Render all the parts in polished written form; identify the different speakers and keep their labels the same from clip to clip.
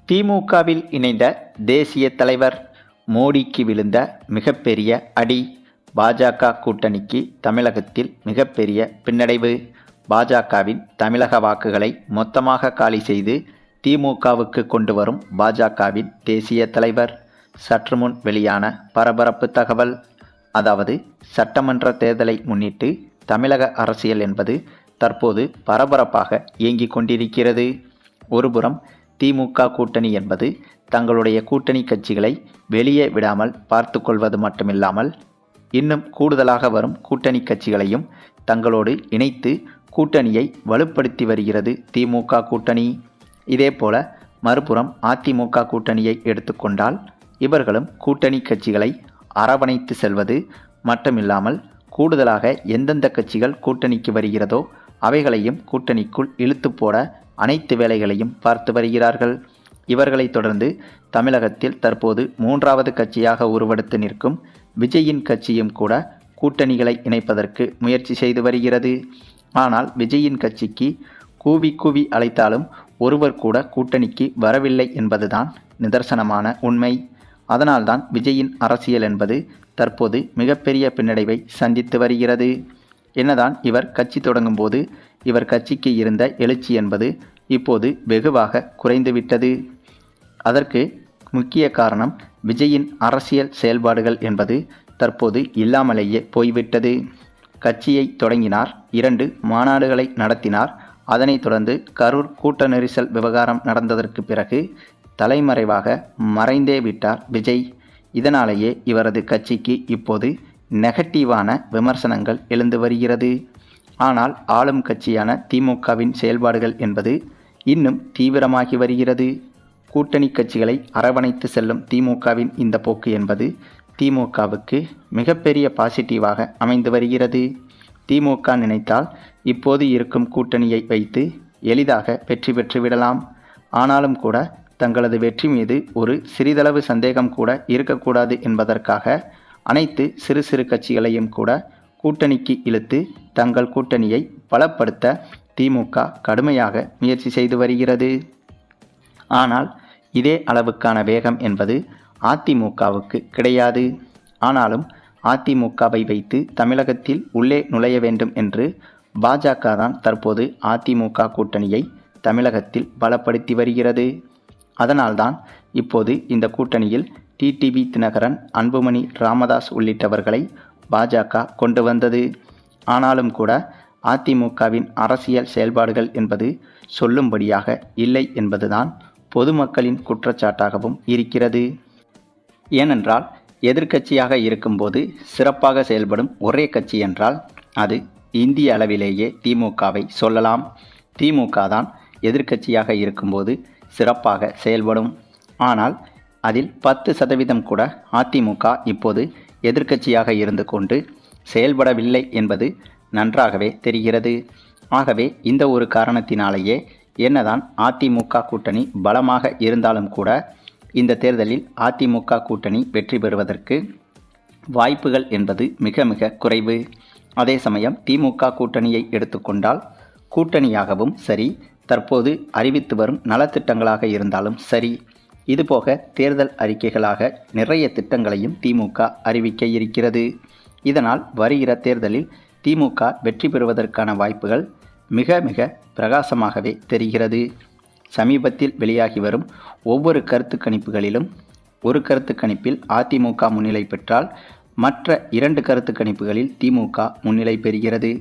Speaker 1: திமுகவில் இணைந்த தேசிய தலைவர் மோடிக்கு விழுந்த மிகப்பெரிய அடி. பாஜக கூட்டணிக்கு தமிழகத்தில் மிகப்பெரிய பின்னடைவு. பாஜகவின் தமிழக வாக்குகளை மொத்தமாக காலி செய்து திமுகவுக்கு கொண்டு வரும் பாஜகவின் தேசிய தலைவர். சற்று முன் வெளியான பரபரப்பு தகவல். அதாவது சட்டமன்ற தேர்தலை முன்னிட்டு தமிழக அரசியல் என்பது தற்போது பரபரப்பாக இயங்கிக் கொண்டிருக்கிறது. ஒருபுறம் திமுக கூட்டணி என்பது தங்களுடைய கூட்டணி கட்சிகளை வெளியே விடாமல் பார்த்து கொள்வது மட்டுமில்லாமல் இன்னும் கூடுதலாக வரும் கூட்டணி கட்சிகளையும் தங்களோடு இணைத்து கூட்டணியை வலுப்படுத்தி வருகிறது திமுக கூட்டணி. இதேபோல மறுபுறம் அதிமுக கூட்டணியை எடுத்துக்கொண்டால் இவர்களும் கூட்டணி கட்சிகளை அரவணைத்து செல்வது மட்டுமில்லாமல் கூடுதலாக எந்தெந்த கட்சிகள் கூட்டணிக்கு வருகிறதோ அவைகளையும் கூட்டணிக்குள் இழுத்து போட அனைத்து வேலைகளையும் பார்த்து வருகிறார்கள். இவர்களைத் தொடர்ந்து தமிழகத்தில் தற்போது மூன்றாவது கட்சியாக உருவெடுத்து நிற்கும் விஜயின் கட்சியும் கூட கூட்டணிகளை இணைப்பதற்கு முயற்சி செய்து வருகிறது. ஆனால் விஜயின் கட்சிக்கு கூவி கூவி அழைத்தாலும் ஒருவர் கூட கூட்டணிக்கு வரவில்லை என்பதுதான் நிதர்சனமான உண்மை. அதனால்தான் விஜயின் அரசியல் என்பது தற்போது மிகப்பெரிய பின்னடைவை சந்தித்து வருகிறது. என்னதான் இவர் கட்சி தொடங்கும் போது இவர் கட்சிக்கு இருந்த எழுச்சி என்பது இப்போது வெகுவாக குறைந்துவிட்டது. அதற்கு முக்கிய காரணம் விஜயின் அரசியல் செயல்பாடுகள் என்பது தற்போது இல்லாமலேயே போய்விட்டது. கட்சியை தொடங்கினார், 2 மாநாடுகளை நடத்தினார். அதனைத் தொடர்ந்து கரூர் கூட்ட நெரிசல் விவகாரம் நடந்ததற்கு பிறகு தலைமறைவாக மறைந்தே விட்டார் விஜய். இதனாலேயே இவரது கட்சிக்கு இப்போது நெகட்டிவான விமர்சனங்கள் எழுந்து வருகிறது. ஆனால் ஆளும் கட்சியான திமுகவின் செயல்பாடுகள் என்பது இன்னும் தீவிரமாகி வருகிறது. கூட்டணி கட்சிகளை அரவணைத்து செல்லும் திமுகவின் இந்த போக்கு என்பது திமுகவுக்கு மிகப்பெரிய பாசிட்டிவாக அமைந்து வருகிறது. திமுக நினைத்தால் இப்போது இருக்கும் கூட்டணியை வைத்து எளிதாக வெற்றி பெற்றுவிடலாம். ஆனாலும் கூட தங்களது வெற்றி மீது ஒரு சிறிதளவு சந்தேகம் கூட இருக்கக்கூடாது என்பதற்காக அனைத்து சிறு சிறு கட்சிகளையும் கூட கூட்டணிக்கு இழுத்து தங்கள் கூட்டணியை பலப்படுத்த திமுக கடுமையாக முயற்சி செய்து வருகிறது. ஆனால் இதே அளவுக்கான வேகம் என்பது அதிமுகவுக்கு கிடையாது. ஆனாலும் அதிமுகவை வைத்து தமிழகத்தில் உள்ளே நுழைய வேண்டும் என்று பாஜக தான் தற்போது அதிமுக கூட்டணியை தமிழகத்தில் பலப்படுத்தி வருகிறது. அதனால்தான் இப்போது இந்த கூட்டணியில் டிடிவி தினகரன், அன்புமணி ராமதாஸ் உள்ளிட்டவர்களை பாஜக கொண்டு வந்தது. ஆனாலும் கூட அதிமுகவின் அரசியல் செயல்பாடுகள் என்பது சொல்லும்படியாக இல்லை என்பதுதான் பொதுமக்களின் குற்றச்சாட்டாகவும் இருக்கிறது. ஏனென்றால் எதிர்க்கட்சியாக இருக்கும்போது சிறப்பாக செயல்படும் ஒரே கட்சி என்றால் அது இந்திய அளவிலேயே திமுகவை சொல்லலாம். திமுக தான் எதிர்க்கட்சியாக இருக்கும்போது சிறப்பாக செயல்படும். ஆனால் அதில் 10% கூட அதிமுக இப்போது எதிர்க்கட்சியாக இருந்து கொண்டு செயல்படவில்லை என்பது நன்றாகவே தெரிகிறது. ஆகவே இந்த ஒரு காரணத்தினாலேயே என்னதான் அதிமுக கூட்டணி பலமாக இருந்தாலும் கூட இந்த தேர்தலில் அதிமுக கூட்டணி வெற்றி பெறுவதற்கு வாய்ப்புகள் என்பது மிக மிக குறைவு. அதே சமயம் திமுக கூட்டணியை எடுத்துக்கொண்டால் கூட்டணியாகவும் சரி, தற்போது அறிவித்து வரும் நலத்திட்டங்களாக இருந்தாலும் சரி, இதுபோக தேர்தல் அறிக்கைகளாக நிறைய திட்டங்களையும் திமுக அறிவிக்க இருக்கிறது. இதனால் வருகிற தேர்தலில் திமுக வெற்றி பெறுவதற்கான வாய்ப்புகள் மிக மிக பிரகாசமாகவே தெரிகிறது. சமீபத்தில் வெளியாகி வரும் ஒவ்வொரு கருத்து கணிப்புகளிலும் ஒரு கருத்து கணிப்பில் அதிமுக முன்னிலை பெற்றால் மற்ற 2 கருத்து கணிப்புகளில் திமுக முன்னிலை பெறுகிறது.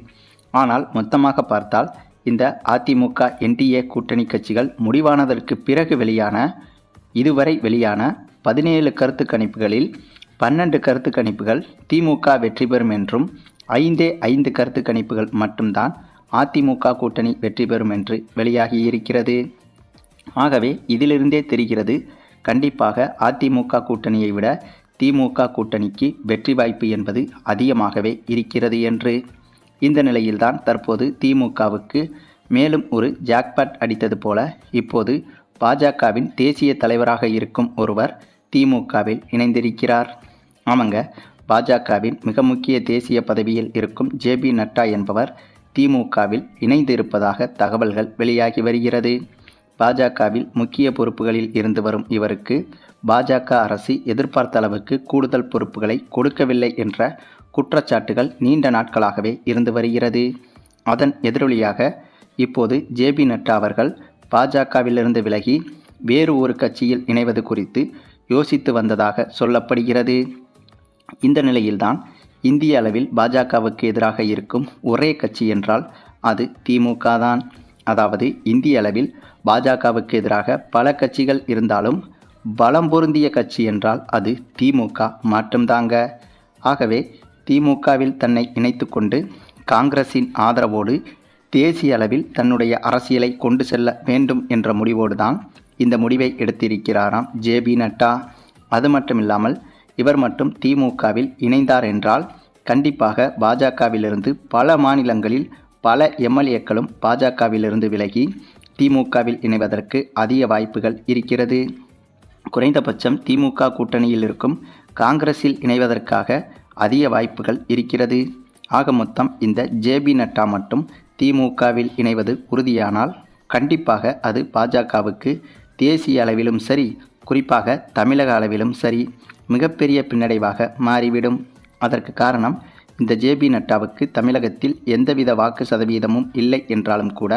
Speaker 1: ஆனால் மொத்தமாக பார்த்தால் இந்த அதிமுக என்டிஏ கூட்டணி கட்சிகள் முடிவானதற்கு பிறகு இதுவரை வெளியான 17 கருத்து கணிப்புகளில் 12 கருத்து கணிப்புகள் திமுக வெற்றி பெறும் என்றும் 5 கருத்து கணிப்புகள் மட்டும்தான் அதிமுக கூட்டணி வெற்றி பெறும் என்று வெளியாகியிருக்கிறது. ஆகவே இதிலிருந்தே தெரிகிறது கண்டிப்பாக அதிமுக கூட்டணியை விட திமுக கூட்டணிக்கு வெற்றி வாய்ப்பு என்பது அதிகமாகவே இருக்கிறது என்று. இந்த நிலையில்தான் தற்போது திமுகவுக்கு மேலும் ஒரு ஜாக்பாட் அடித்தது போல இப்போது பாஜகவின் தேசிய தலைவராக இருக்கும் ஒருவர் திமுகவில் இணைந்திருக்கிறார். ஆமாங்க, பாஜகவின் மிக முக்கிய தேசிய பதவியில் இருக்கும் ஜேபி நட்டா என்பவர் திமுகவில் இணைந்து இருப்பதாக தகவல்கள் வெளியாகி வருகிறது. பாஜகவில் முக்கிய பொறுப்புகளில் இருந்து வரும் இவருக்கு பாஜக அரசு எதிர்பார்த்த அளவுக்கு கூடுதல் பொறுப்புகளை கொடுக்கவில்லை என்ற குற்றச்சாட்டுகள் நீண்ட நாட்களாகவே இருந்து வருகிறது. அதன் எதிரொலியாக இப்போது ஜே.பி. நட்டா அவர்கள் பாஜகவிலிருந்து விலகி வேறு ஒரு கட்சியில் இணைவது குறித்து யோசித்து வந்ததாக சொல்லப்படுகிறது. இந்த நிலையில்தான் இந்திய அளவில் பாஜகவுக்கு எதிராக இருக்கும் ஒரே கட்சி என்றால் அது திமுக தான். அதாவது இந்திய அளவில் பாஜகவுக்கு எதிராக பல கட்சிகள் இருந்தாலும் பலம் பொருந்திய கட்சி என்றால் அது திமுக மட்டும்தாங்க. ஆகவே திமுகவில் தன்னை இணைத்து கொண்டு காங்கிரஸின் ஆதரவோடு தேசிய அளவில் தன்னுடைய அரசியலை கொண்டு செல்ல வேண்டும் என்ற முடிவோடு தான் இந்த முடிவை எடுத்திருக்கிறாராம் ஜே.பி. நட்டா. அது மட்டுமில்லாமல் இவர் மட்டும் திமுகவில் இணைந்தார் என்றால் கண்டிப்பாக பாஜகவிலிருந்து பல மாநிலங்களில் பல எம்எல்ஏக்களும் பாஜகவிலிருந்து விலகி திமுகவில் இணைவதற்கு அதிக வாய்ப்புகள் இருக்கிறது. குறைந்தபட்சம் திமுக கூட்டணியில் இருக்கும் காங்கிரஸில் இணைவதற்காக அதிக வாய்ப்புகள் இருக்கிறது. ஆக மொத்தம் இந்த ஜே.பி. நட்டா மட்டும் திமுகவில் இணைவது உறுதியானால் கண்டிப்பாக அது பாஜகவுக்கு தேசிய அளவிலும் சரி, குறிப்பாக தமிழக அளவிலும் சரி, மிகப்பெரிய பின்னடைவாக மாறிவிடும். அதற்கு காரணம் இந்த ஜே.பி. நட்டாவுக்கு தமிழகத்தில் எந்தவித வாக்கு சதவீதமும் இல்லை என்றாலும் கூட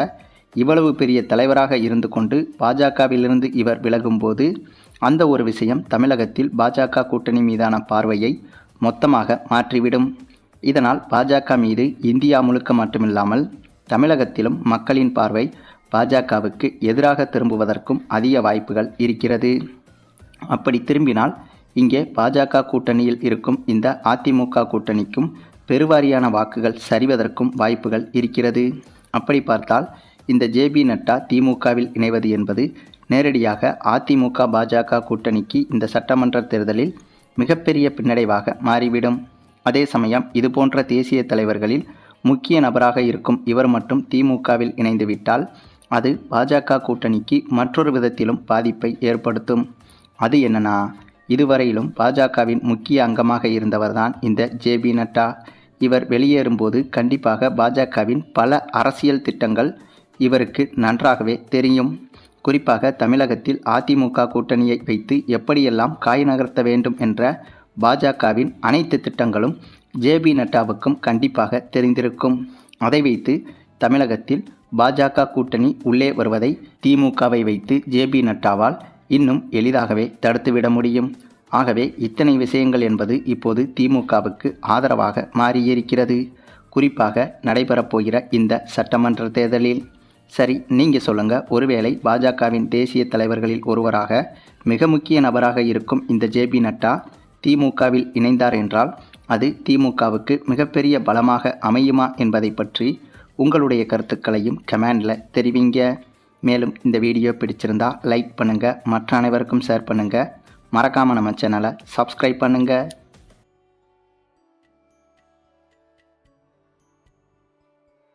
Speaker 1: இவ்வளவு பெரிய தலைவராக இருந்து கொண்டு பாஜகவிலிருந்து இவர் விலகும்போது அந்த ஒரு விஷயம் தமிழகத்தில் பாஜக கூட்டணி மீதான பார்வையை மொத்தமாக மாற்றிவிடும். இதனால் பாஜக மீது இந்தியா முழுக்க மட்டுமில்லாமல் தமிழகத்திலும் மக்களின் பார்வை பாஜகவுக்கு எதிராக திரும்புவதற்கும் அதிக வாய்ப்புகள் இருக்கிறது. அப்படி திரும்பினால் இங்கே பாஜக கூட்டணியில் இருக்கும் இந்த அதிமுக கூட்டணிக்கும் பெருவாரியான வாக்குகள் சரிவதற்கும் வாய்ப்புகள் இருக்கிறது. அப்படி பார்த்தால் இந்த ஜே.பி. நட்டா திமுகவில் இணைவது என்பது நேரடியாக அதிமுக பாஜக கூட்டணிக்கு இந்த சட்டமன்ற தேர்தலில் மிகப்பெரிய பின்னடைவாக மாறிவிடும். அதே சமயம் இதுபோன்ற தேசிய தலைவர்களில் முக்கிய நபராக இருக்கும் இவர் மட்டும் திமுகவில் இணைந்துவிட்டால் அது பாஜக கூட்டணிக்கு மற்றொரு விதத்திலும் பாதிப்பை ஏற்படுத்தும். அது என்னன்னா, இதுவரையிலும் பாஜகவின் முக்கிய அங்கமாக இருந்தவர்தான் இந்த ஜே.பி. நட்டா. இவர் வெளியேறும்போது கண்டிப்பாக பாஜகவின் பல அரசியல் திட்டங்கள் இவருக்கு நன்றாகவே தெரியும். குறிப்பாக தமிழகத்தில் அதிமுக கூட்டணியை வைத்து எப்படியெல்லாம் காய் நகர்த்த வேண்டும் என்ற பாஜகவின் அனைத்து திட்டங்களும் ஜே.பி. நட்டாவுக்கும் கண்டிப்பாக தெரிந்திருக்கும். அதை வைத்து தமிழகத்தில் பாஜக கூட்டணி உள்ளே வருவதை திமுகவை வைத்து ஜே.பி. நட்டாவால் இன்னும் எளிதாகவே தடுத்துவிட முடியும். ஆகவே இத்தனை விஷயங்கள் என்பது இப்போது திமுகவுக்கு ஆதரவாக மாறியிருக்கிறது. குறிப்பாக நடைபெறப்போகிற இந்த சட்டமன்ற தேர்தலில். சரி, நீங்கள் சொல்லுங்கள், ஒருவேளை பாஜகவின் தேசிய தலைவர்களில் ஒருவராக மிக முக்கிய நபராக இருக்கும் இந்த ஜே.பி. நட்டா திமுகவில் இணைந்தார் என்றால் அது திமுகவுக்கு மிகப்பெரிய பலமாக அமையுமா என்பதை பற்றி உங்களுடைய கருத்துக்களையும் கமெண்டில் தெரிவிங்க. மேலும் இந்த வீடியோ பிடிச்சிருந்தா லைக் பண்ணுங்கள், மற்ற அனைவருக்கும் ஷேர் பண்ணுங்கள், மறக்காமல் நம்ம சேனலை சப்ஸ்கிரைப் பண்ணுங்கள்.